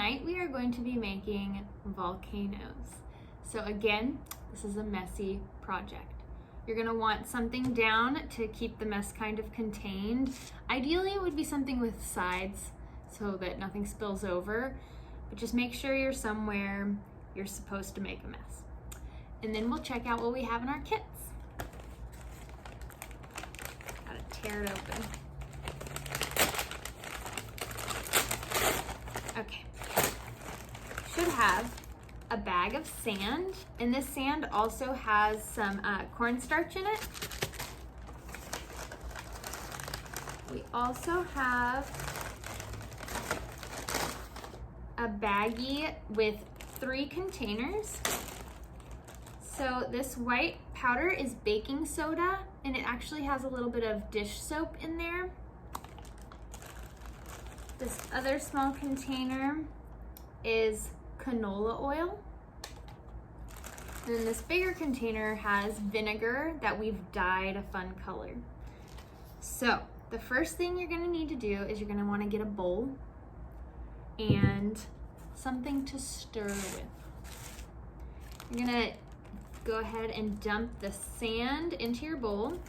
tonight we are going to be making volcanoes. So again, this is a messy project. You're gonna want something down to keep the mess kind of contained. Ideally, it would be something with sides so that nothing spills over, but just make sure you're somewhere you're supposed to make a mess. And then we'll check out what we have in our kits. Gotta tear it open. Okay, should have a bag of sand, and this sand also has some cornstarch in it. We also have a baggie with 3 containers. So this white powder is baking soda, and it actually has a little bit of dish soap in there. This other small container is canola oil. And then this bigger container has vinegar that we've dyed a fun color. So the first thing you're gonna need to do is you're gonna wanna get a bowl and something to stir with. You're gonna go ahead and dump the sand into your bowl.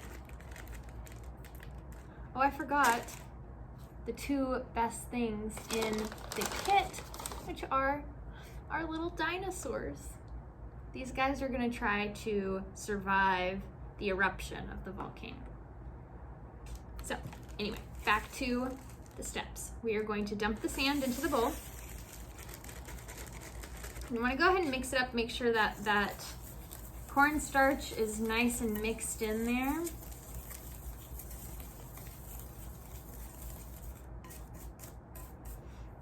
Oh, I forgot the 2 best things in the kit, which are our little dinosaurs. These guys are gonna try to survive the eruption of the volcano. So anyway, back to the steps. We are going to dump the sand into the bowl. You wanna go ahead and mix it up, make sure that that cornstarch is nice and mixed in there.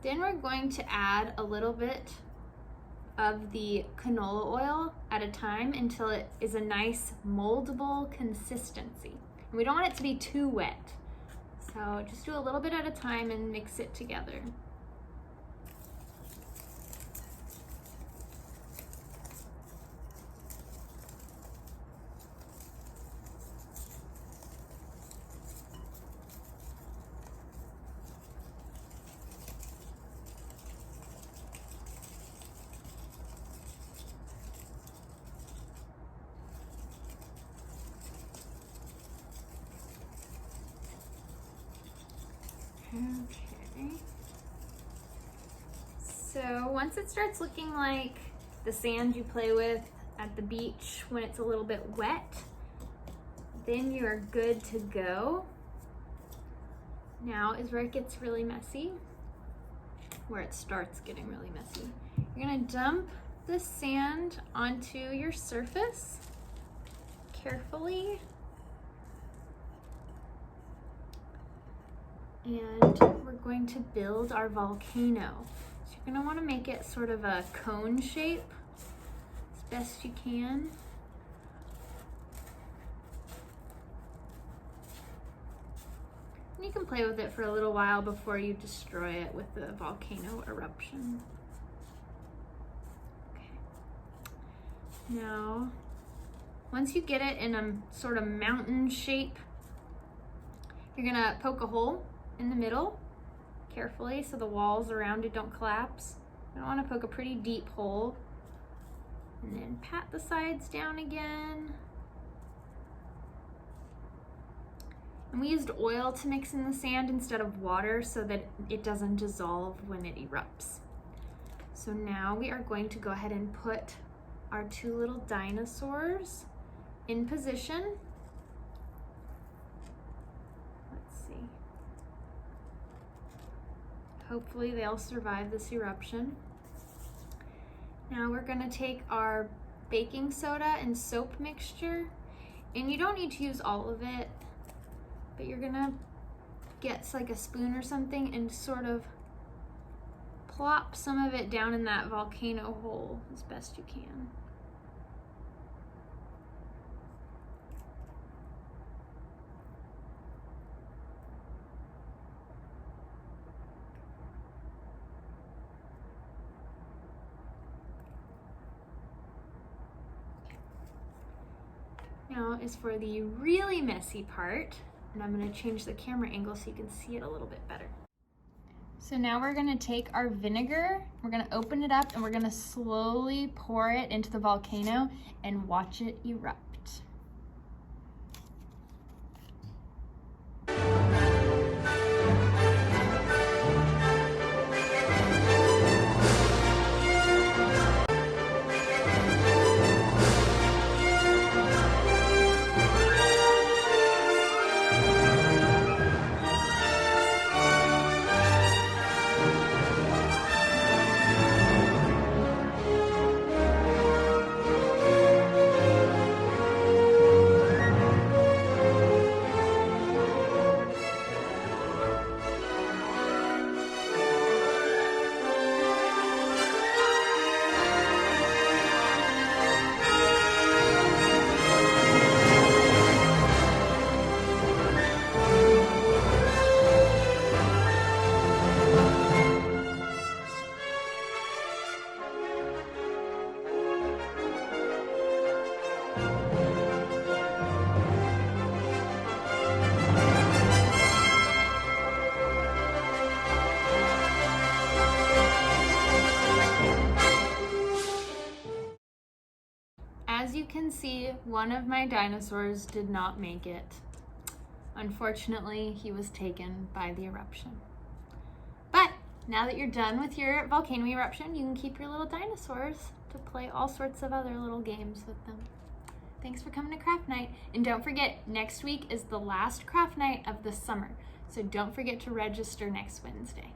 Then we're going to add a little bit of the canola oil at a time until it is a nice moldable consistency. And we don't want it to be too wet. So just do a little bit at a time and mix it together. Okay, so once it starts looking like the sand you play with at the beach when it's a little bit wet, then you are good to go. Now is where it gets really messy, where it starts getting really messy. You're gonna dump the sand onto your surface carefully. And we're going to build our volcano. So you're gonna wanna make it sort of a cone shape as best you can. And you can play with it for a little while before you destroy it with the volcano eruption. Okay. Now, once you get it in a sort of mountain shape, you're gonna poke a hole in the middle carefully so the walls around it don't collapse. You want to poke a pretty deep hole and then pat the sides down again. And we used oil to mix in the sand instead of water so that it doesn't dissolve when it erupts. So now we are going to go ahead and put our 2 little dinosaurs in position. Hopefully they'll survive this eruption. Now we're gonna take our baking soda and soap mixture, and you don't need to use all of it, but you're gonna get like a spoon or something and sort of plop some of it down in that volcano hole as best you can. Now is for the really messy part, and I'm going to change the camera angle so you can see it a little bit better. So now we're gonna take our vinegar, we're gonna open it up, and we're gonna slowly pour it into the volcano and watch it erupt. As you can see, one of my dinosaurs did not make it. Unfortunately, he was taken by the eruption. But now that you're done with your volcano eruption, you can keep your little dinosaurs to play all sorts of other little games with them. Thanks for coming to craft night. And don't forget, next week is the last craft night of the summer. So don't forget to register next Wednesday.